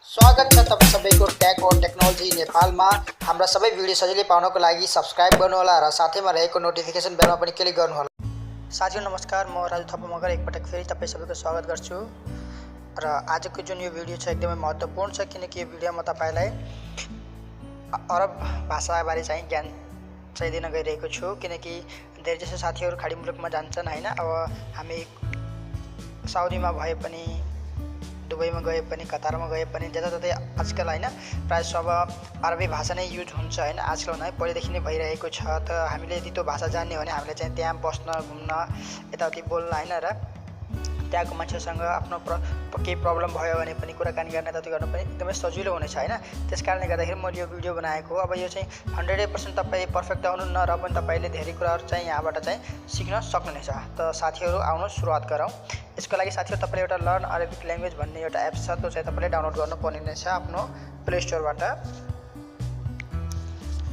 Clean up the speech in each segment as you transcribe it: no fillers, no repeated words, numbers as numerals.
स्वागत छ तपाईं सबैको टेक और टेक्नोलोजी नेपालमा। हाम्रा सबै भिडियो सजिलै पाउनको लागि सब्स्क्राइब गर्नुहोला र साथैमा रहेको नोटिफिकेसन बेलमा पनि क्लिक गर्नुहोला। साथीहरु नमस्कार, म राजु थापा मगर एकपटक फेरि तपाईं सबैको स्वागत गर्छु। र आजको जुन यो भिडियो छ एकदमै महत्त्वपूर्ण छ किनकि यो भिडियोमा तपाईलाई अरब भाषाबारे चाहिँ ज्ञान चाहिँ दिन गइरहेको छु किनकि धेरै जसो साथीहरु खाडी मुलुकमा जान्छन् हैन। अब हामी साउदीमा भए पनि दुबईमा गए पनि कतारमा गए पनि जताततै आजकल हैन प्राय सब अरबी भाषा नै युज हुन्छ हैन। आजकल नै पहिलेदेखि नै भइरहेको छ। त हामीले यदि त्यो भाषा जान्ने हो भने हामीले चाहिँ त्यहाँ बस्न घुम्न यताउति बोल्न हैन र त्यहाँको मान्छेसँग आफ्नो केही प्रब्लम भयो भने पनि कुराकानी गर्न यताउति गर्न पनि एकदमै सजिलो हुनेछ हैन। त्यसकारणले गर्दाखेरि मैले यो भिडियो बनाएको हो। अब यो चाहिँ 100% तपाई पर्फेक्ट आउनुहुन्न र पनि तपाईले धेरै कुराहरु चाहिँ यहाँबाट चाहिँ सिक्न सक्नुहुनेछ। त साथीहरु आउनु सुरुवात गरौँ। यसको लागि साथीहरु तपाईले एउटा लर्न अरेबिक ल्याङ्ग्वेज भन्ने एउटा एप छ, त्यो चाहिँ तपाईले डाउनलोड गर्नुपर्ने हुनेछ आफ्नो प्ले स्टोरबाट।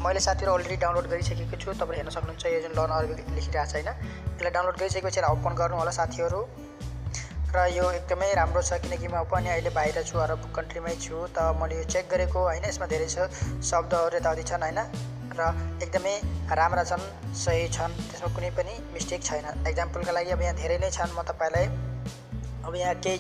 मैले साथीहरु अलरेडी डाउनलोड गरिसकेको छु। तपाईले हेर्न सक्नुहुन्छ यो जुन लर्न अरेबिक लेखिरहेको छ हैन, यसलाई डाउनलोड गरिसकेपछि ओपन गर्नु होला साथीहरु। र यो एकदमै राम्रो छ किनकि म पनि अहिले बाहिर छु, अरब कन्ट्रीमै छु। त मैले यो चेक गरेको हैन, यसमा धेरै शब्दहरु यताउति छन् हैन र एकदमै राम्रा छन्, सही छन्, त्यसमा कुनै पनि मिस्टेक छैन। एक्जाम्पलका लागि अब यहाँ धेरै नै छन्। म तपाईलाई अब यहाँ केही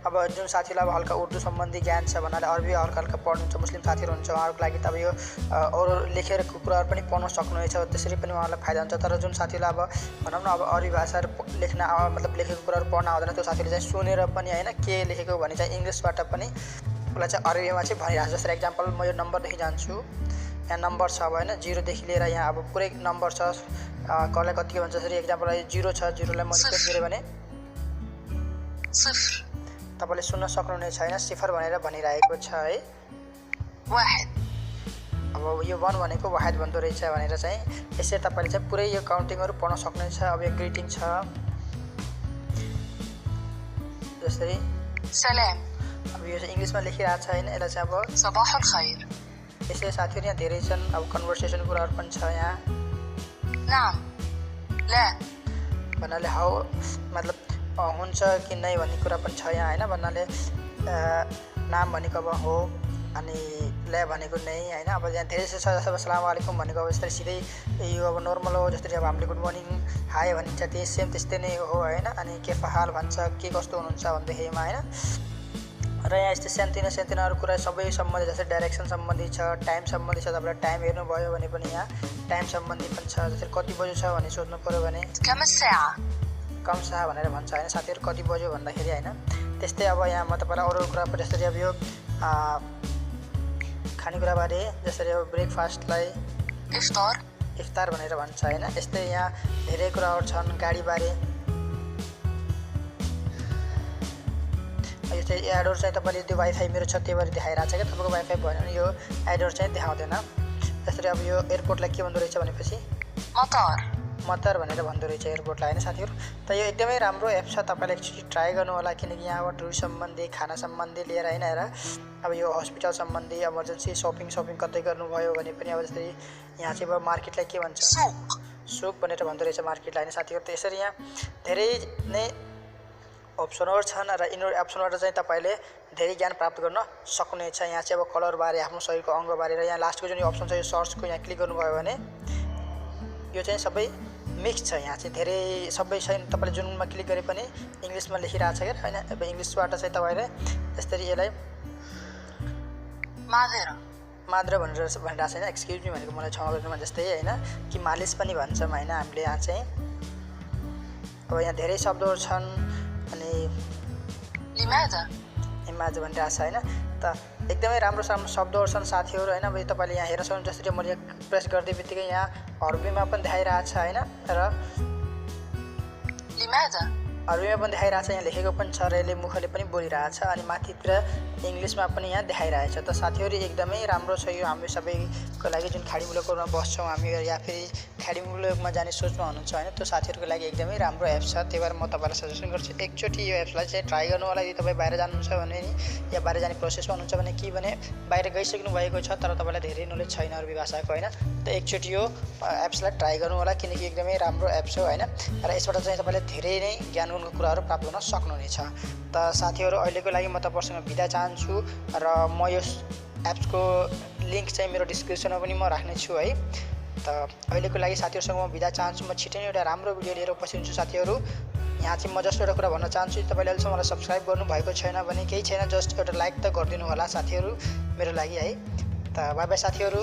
अब जुन साथीलाई अब हल्का उर्दू सम्बन्धी ज्ञान छ भन्नाले अरबी हल्का पढ्नुहुन्छ, मुस्लिम साथीहरु हुन्छ, उहाँहरुको लागि त अब यो अरु लेखेर कुराहरु पनि पढ्न सक्नुहुनेछ, त्यसरी पनि उहाँहरुलाई फाइदा हुन्छ। तर जुन साथीलाई अब भनौं न अब अरबी भाषा लेख्न मतलब लेखेको कुराहरु पढ्न आउँदैन, त्यो साथीले चाहिँ सुनेर पनि हैन के लेखेको भने चाहिँ इंग्लिशबाट पनि उलाई चाहिँ अरबीमा चाहिँ भनिरहेछ। जस्तै एक्जाम्पल म यो नम्बर देखि जान्छु। यहाँ नम्बर छ अब हैन 0 देखि लिएर यहाँ अब पुरै नम्बर छ, कसलाई कति भन्छ। जसरी एक्जाम्पल 0 छ, 0 लाई म स्पेस गरे भने 0 तपाईले सुन्न सक्नुहुनेछ हैन, सिफर भनेर भनिरहेको छ है। वाहिद, अब यो 1 भनेको वाहिद भन्दो रहेछ भनेर चाहिँ यसरी तपाईले चाहिँ पुरै यो काउन्टिङहरु पढ्न सक्नुहुनेछ। अब यो ग्रीटिङ छ, जस्तै सलाम, अब यो चाहिँ इंग्लिशमा लेखिरहेको छ हैन, यसलाई चाहिँ अब सबाहुल खैर। यसै साथीहरु यहाँ धेरै छन्, अब कन्भर्सेसन कुराहरु पनि छ यहाँ। नाम ला भन्नाले हाउ मतलब हुन्छ कि नै भन्ने कुरा पनि छ यहाँ हैन। भन्नाले नाम भनेको अब हो अनि ला भनेको नै हैन। अब यहाँ धेरै छ, जस्तै अस्सलाम वालेकुम भनेको अब यसरी सिधै यो अब नर्मल हो। जस्तै अब हामीले गुड मर्निङ हाय भनिन्छ, त्यही सेम त्यस्तै नै हो हैन। अनि के हाल भन्छ, के कस्तो हुनुहुन्छ भन्दैखेरिमा हैन। र यहाँ यस्तै सानोतिनो कुरा सबै सम्बन्धी, जस्तै डाइरेक्सन सम्बन्धी छ, टाइम सम्बन्धी छ। तपाईले टाइम हेर्नु भयो भने पनि यहाँ टाइम सम्बन्धी पनि छ। जस्तै कति बजे छ भने सोध्नु पर्यो भने कम सा भनेर भन्छ हैन साथीहरु, कति बज्यो भन्दाखेरि हैन। त्यस्तै अब यहाँ म तपाईलाई अरु कुरा पनि जस्तै अब यो खानेकुरा बारे, जसरी अब ब्रेकफास्टलाई इफ्तार भनेर भन्छ हैन। यस्तै यहाँ धेरै कुराहरु छन्। गाडी बारे, यो चाहिँ एडहरु चाहिँ तपाईले त्यो वाइफाई मेरो छ त्यही भएर देखाइरहेछ के, तपाईको वाइफाई भएन भने यो एडहरु चाहिँ देखाउँदैन। जस्तै अब यो एयरपोर्टलाई के भन्दो रहेछ भनेपछि मतर भनेर भन्दो रहेछ एयरपोर्टलाई हैन साथीहरु। त यो एकदमै राम्रो एप छ, तपाईले एकचोटी ट्राई गर्नु होला किनकि यहाँबाट टुरिस्ट सम्बन्धी, खाना सम्बन्धी लिएर हैन र अब यो हस्पिटल सम्बन्धी, इमर्जेन्सी शपिङ कतै गर्नुभयो भने पनि अब जस्तै यहाँ चाहिँ अब मार्केटलाई के भन्छ सुक भनेर भन्दो रहेछ मार्केटलाई हैन साथीहरु। त यसरी यहाँ धेरै नै अप्सनहरु छन् र यिनीहरु अप्सनबाट चाहिँ तपाईले धेरै ज्ञान प्राप्त गर्न सक्नुहुनेछ। यहाँ चाहिँ अब कलर बारे, आफ्नो शरीरको अङ्ग बारे र यहाँ लास्टको जुन अप्सन छ यो सर्चको, यहाँ क्लिक गर्नुभयो भने यो चाहिँ सबै मिक्स छ। यहाँ चाहिँ धेरै सबै छैन, तपाईले जुनमा क्लिक गरे पनि इंग्लिशमा लेखिरहेछ के हैन। अब इंग्लिशबाट चाहिँ तपाईले यसरी यसलाई माद्र भनेर भनिरहेछ हैन। एक्सक्युज मी भनेको मलाई क्षमा गर्नुमा जस्तै हैन कि मालिस पनि भन्छौँ हैन हामीले यहाँ चाहिँ। अब यहाँ धेरै शब्दहरु छन् अनि लिमाज भनिरहेछ हैन। त एकदमै राम्रो शब्दहरु छन् साथीहरु हैन। अब तपाईले यहाँ हेर्न सक्नुहुन्छ, जसरी मैले प्रेस गर्दै बित्तिकै यहाँ अरबीमा पनि देखाइरहेछ हैन र अरबीमा पनि देखाइरहेछ, यहाँ लेखेको पनि छ र यसले मुखले पनि बोलिरहेछ अनि माथितिर इंग्लिशमा पनि यहाँ देखाइरहेछ। त साथीहरु एकदमै राम्रो छ यो हामी सबैको लागि जुन खाडी मुलुकमा बस्छौं हामी या फेरि थ्रेडिङमा जाने सोचमा हुनुहुन्छ हैन, त्यो साथीहरुको लागि एकदमै राम्रो एप छ। त्यही भएर म तपाईलाई सजेसन गर्छु एकचोटी यो एप्सलाई चाहिँ ट्राई गर्नु होला। यदि तपाई बाहिर जानुहुन्छ भने नि या बाहिर जाने प्रोसेसमा हुनुहुन्छ भने के भने बाहिर गइसक्नु भएको छ तर तपाईलाई धेरै नलेज छैन अरबी भाषाको हैन, त एकचोटी यो एप्सलाई ट्राई गर्नु होला किनकि एकदमै राम्रो एप्स हो हैन र यसबाट चाहिँ तपाईले धेरै नै ज्ञानको कुराहरु प्राप्त गर्न सक्नुहुनेछ। त साथीहरु अहिलेको लागि म तपाईहरुसँग बिदा चाहन्छु र म यो एप्सको लिंक चाहिँ मेरो डिस्क्रिप्सनमा पनि म राख्ने छु है। त अहिलेको लागि साथीहरुसँग म बिदा चाहन्छु। म छिटै नै एउटा राम्रो भिडियो लिएर उपस्थित हुन्छु साथीहरु। यहाँ चाहिँ म जस्ट एउटा कुरा भन्न चाहन्छु, तपाईले अहिलेसम्म मलाई सब्स्क्राइब गर्नु भएको छैन भने केही छैन, जस्ट एउटा लाइक त गरिदिनु होला साथीहरु मेरो लागि है। त बाइ बाइ साथीहरु।